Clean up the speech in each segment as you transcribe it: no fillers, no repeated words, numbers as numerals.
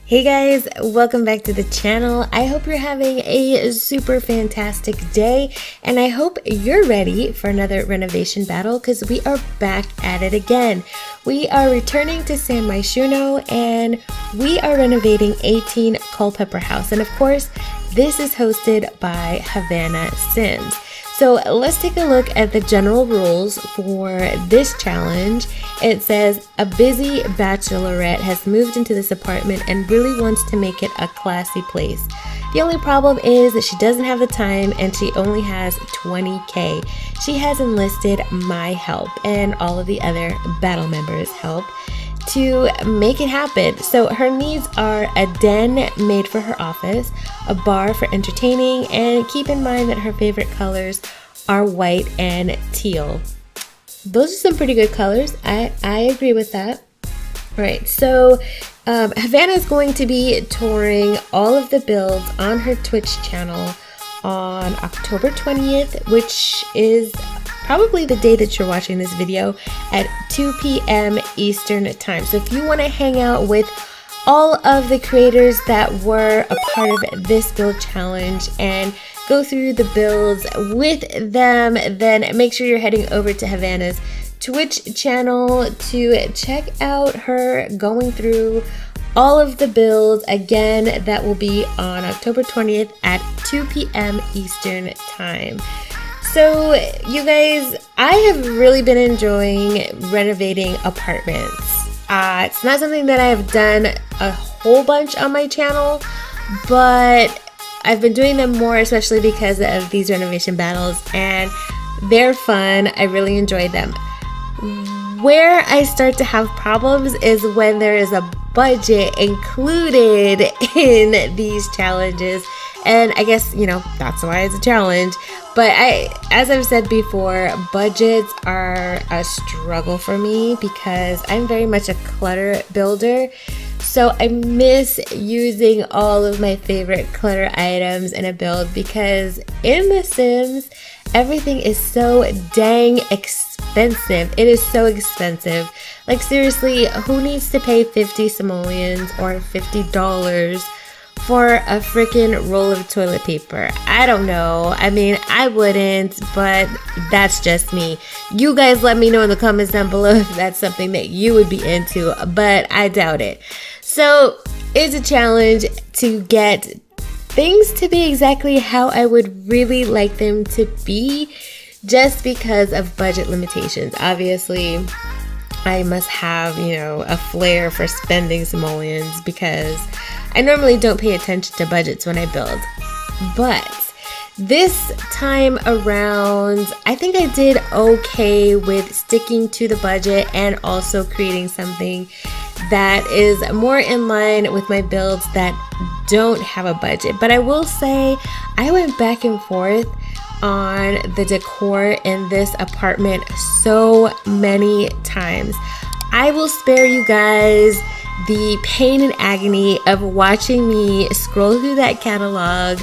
Hey guys, welcome back to the channel. I hope you're having a super fantastic day and I hope you're ready for another renovation battle because we are back at it again. We are returning to San Myshuno and we are renovating 18 Culpepper house, and of course this is hosted by Havana Sims. So let's take a look at the general rules for this challenge. It says a busy bachelorette has moved into this apartment and really wants to make it a classy place. The only problem is that she doesn't have the time and she only has 20K. She has enlisted my help and all of the other battle members' help to make it happen. So her needs are a den made for her office, a bar for entertaining, and keep in mind that her favorite colors are white and teal. Those are some pretty good colors. I agree with that. All right, so Havana is going to be touring all of the builds on her Twitch channel on October 20th, which is probably the day that you're watching this video, at 2 p.m. Eastern time. So if you want to hang out with all of the creators that were a part of this build challenge and go through the builds with them, then make sure you're heading over to Havana's Twitch channel to check out her going through all of the builds. Again, that will be on October 20th at 2 p.m. Eastern time. So you guys, I have really been enjoying renovating apartments. It's not something that I have done a whole bunch on my channel, but I've been doing them more, especially because of these renovation battles, and they're fun. I really enjoy them. Where I start to have problems is when there is a budget included in these challenges, and I guess, you know, that's why it's a challenge. But as I've said before, budgets are a struggle for me because I'm very much a clutter builder. So I miss using all of my favorite clutter items in a build because in The Sims, everything is so dang expensive. It is so expensive. Like seriously, who needs to pay 50 simoleons or $50 for a freaking roll of toilet paper? I don't know. I mean, I wouldn't, but that's just me. You guys let me know in the comments down below if that's something that you would be into, but I doubt it. So it's a challenge to get things to be exactly how I would really like them to be, just because of budget limitations. Obviously, I must have, you know, a flair for spending simoleons because I normally don't pay attention to budgets when I build. But this time around, I think I did okay with sticking to the budget and also creating something that is more in line with my builds that don't have a budget. But I will say I went back and forth on the decor in this apartment so many times. I will spare you guys the pain and agony of watching me scroll through that catalog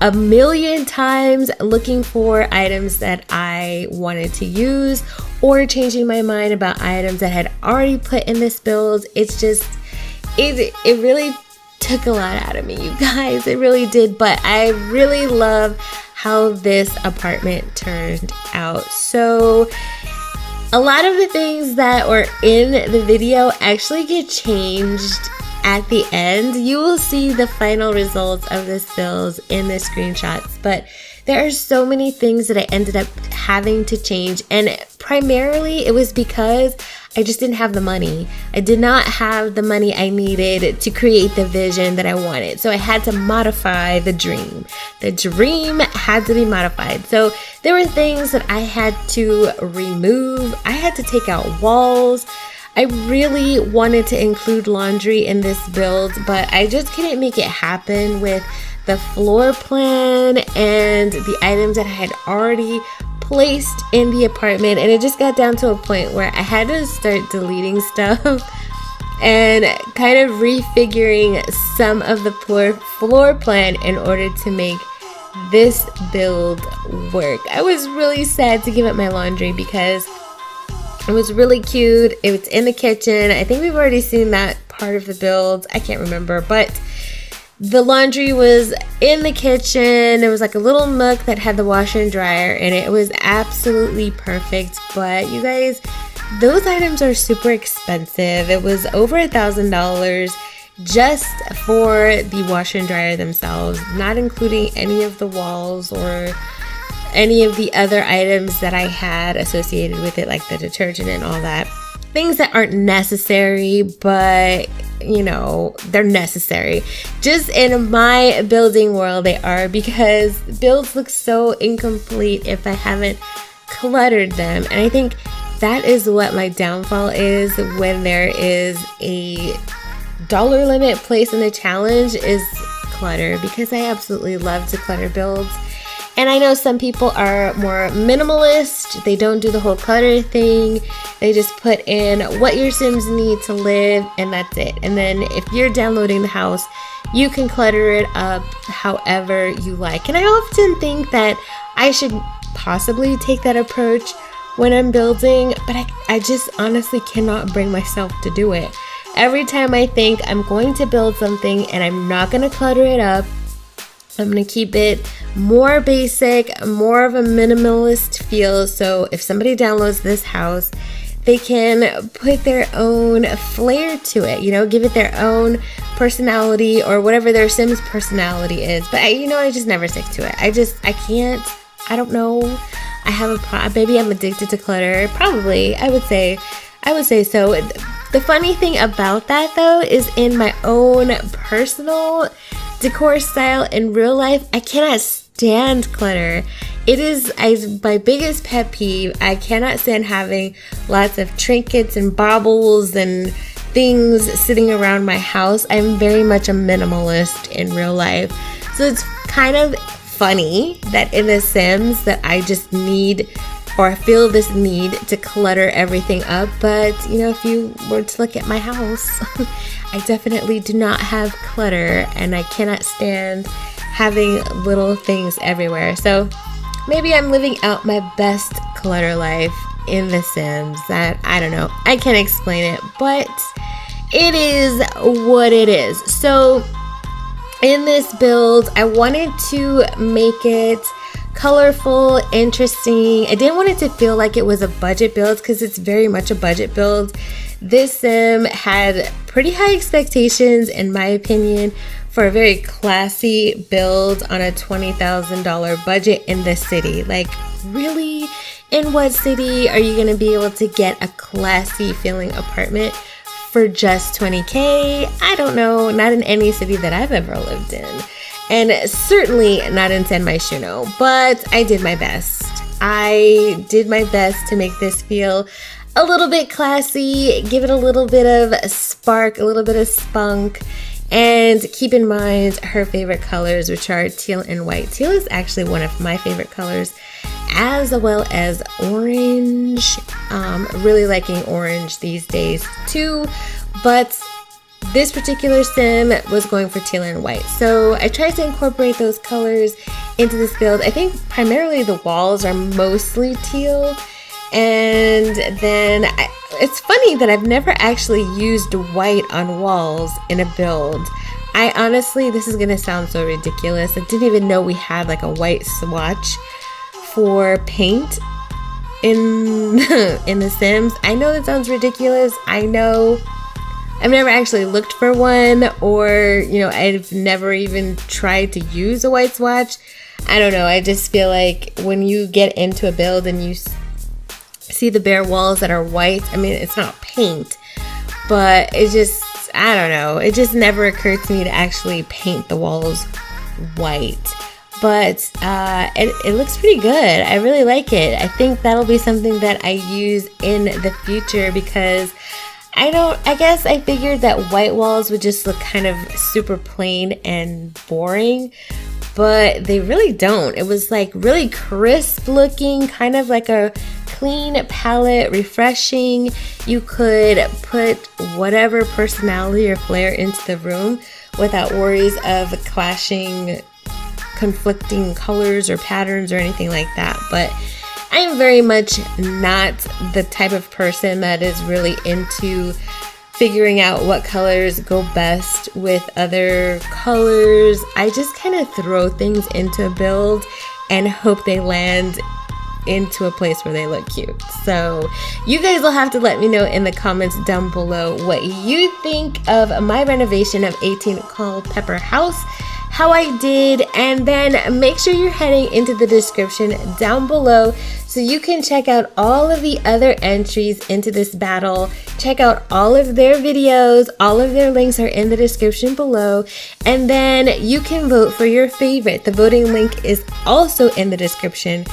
a million times looking for items that I wanted to use or changing my mind about items that I had already put in this build. It's just, it really took a lot out of me, you guys. It really did, but I really love how this apartment turned out. So a lot of the things that were in the video actually get changed at the end. You will see the final results of this build in the screenshots, but there are so many things that I ended up having to change, and primarily it was because I just didn't have the money. I did not have the money I needed to create the vision that I wanted. So I had to modify the dream. The dream had to be modified. So there were things that I had to remove. I had to take out walls. I really wanted to include laundry in this build, but I just couldn't make it happen with the floor plan and the items that I had already placed in the apartment. And it just got down to a point where I had to start deleting stuff and kind of refiguring some of the floor plan in order to make this build work. I was really sad to give up my laundry because it was really cute. It was in the kitchen. I think we've already seen that part part of the build. I can't remember, but the laundry was in the kitchen. There was like a little nook that had the washer and dryer, and it was absolutely perfect. But you guys, those items are super expensive. It was over $1,000 just for the washer and dryer themselves, not including any of the walls or any of the other items that I had associated with it, like the detergent and all that. Things that aren't necessary, but you know, they're necessary. Just in my building world, they are, because builds look so incomplete if I haven't cluttered them. And I think that is what my downfall is when there is a dollar limit placed in the challenge, is clutter, because I absolutely love to clutter builds. And I know some people are more minimalist. They don't do the whole clutter thing. They just put in what your Sims need to live, and that's it. And then if you're downloading the house, you can clutter it up however you like. And I often think that I should possibly take that approach when I'm building, but I just honestly cannot bring myself to do it. Every time I think I'm going to build something and I'm not going to clutter it up, I'm going to keep it more basic, more of a minimalist feel. So if somebody downloads this house, they can put their own flair to it, you know, give it their own personality or whatever their Sims personality is. But I just never stick to it. I can't, I don't know. I have a problem. Maybe I'm addicted to clutter. Probably, I would say so. The funny thing about that though is, in my own personal decor style in real life, I cannot stand clutter. It is my biggest pet peeve. I cannot stand having lots of trinkets and baubles and things sitting around my house. I'm very much a minimalist in real life. So it's kind of funny that in The Sims that I just need, or feel this need to clutter everything up. But if you were to look at my house, I definitely do not have clutter, and I cannot stand having little things everywhere. So maybe I'm living out my best clutter life in The Sims. That, I don't know, I can't explain it, but it is what it is. So in this build, I wanted to make it colorful, interesting. I didn't want it to feel like it was a budget build, because it's very much a budget build. This Sim had pretty high expectations, in my opinion, for a very classy build on a $20,000 budget in the city. Like, really? In what city are you going to be able to get a classy feeling apartment for just $20K? I don't know. Not in any city that I've ever lived in. And certainly not in San Myshuno, but I did my best. I did my best to make this feel a little bit classy, give it a little bit of spark, a little bit of spunk, and keep in mind her favorite colors, which are teal and white. Teal is actually one of my favorite colors, as well as orange. Really liking orange these days too, but this particular Sim was going for teal and white. So I tried to incorporate those colors into this build. I think primarily the walls are mostly teal. And then it's funny that I've never actually used white on walls in a build. I honestly, this is gonna sound so ridiculous, I didn't even know we had like a white swatch for paint in The Sims. I know that sounds ridiculous. I know I've never actually looked for one, or I've never even tried to use a white swatch. I don't know, I just feel like when you get into a build and you see the bare walls that are white, I mean, it's not paint, but it just, I don't know, it just never occurred to me to actually paint the walls white. But it looks pretty good. I really like it. I think that'll be something that I use in the future, because I guess I figured that white walls would just look kind of super plain and boring, but they really don't. It was like really crisp looking, kind of like a clean palette, refreshing. You could put whatever personality or flair into the room without worries of clashing, conflicting colors or patterns or anything like that. But I am very much not the type of person that is really into figuring out what colors go best with other colors. I just kind of throw things into a build and hope they land into a place where they look cute. So you guys will have to let me know in the comments down below what you think of my renovation of 18 Culpepper house, how I did, and then make sure you're heading into the description down below so you can check out all of the other entries into this battle. Check out all of their videos. All of their links are in the description below, and then you can vote for your favorite. The voting link is also in the description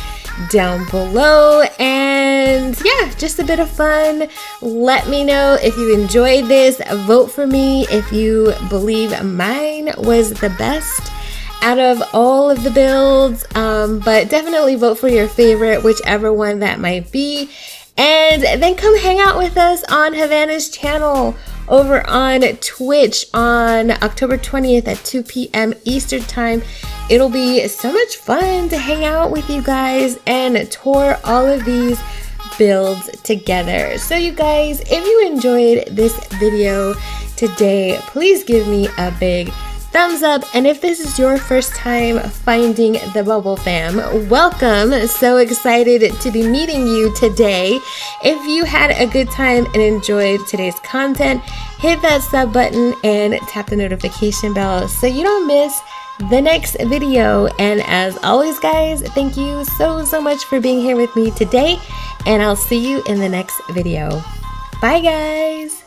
down below. And yeah, just a bit of fun. Let me know if you enjoyed this. Vote for me if you believe mine was the best out of all of the builds, but definitely vote for your favorite, whichever one that might be. And then come hang out with us on Havana's channel over on Twitch on October 20th at 2 p.m. Eastern time. It'll be so much fun to hang out with you guys and tour all of these builds together. So you guys, if you enjoyed this video today, please give me a big thumbs up, and if this is your first time finding the Bubble Fam, welcome. So excited to be meeting you today. If you had a good time and enjoyed today's content, hit that sub button and tap the notification bell so you don't miss the next video. And as always guys, thank you so much for being here with me today, and I'll see you in the next video. Bye guys.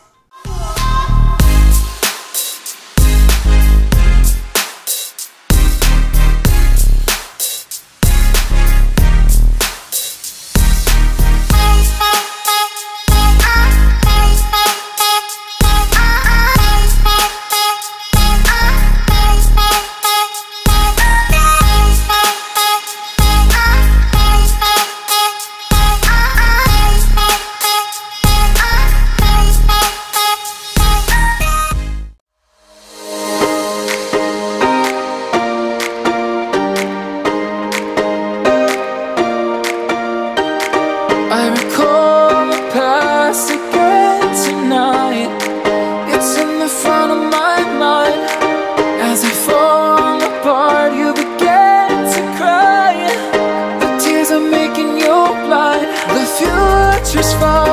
Future's far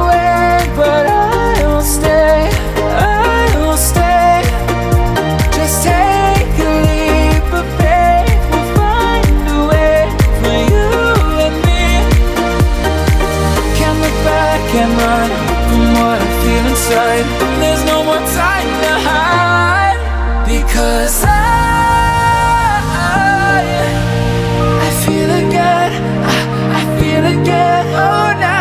away, but I will stay, Just take a leap of faith, we'll find a way for you and me. Can't look back and run from what I feel inside. There's no more time to hide, because I feel again, I feel again, oh now.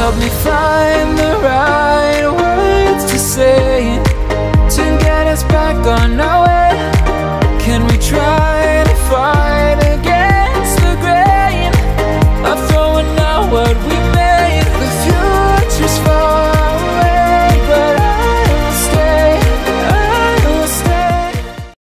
Help me find the right words to say to get us back on our way. Can we try to fight against the grain of throwing out what we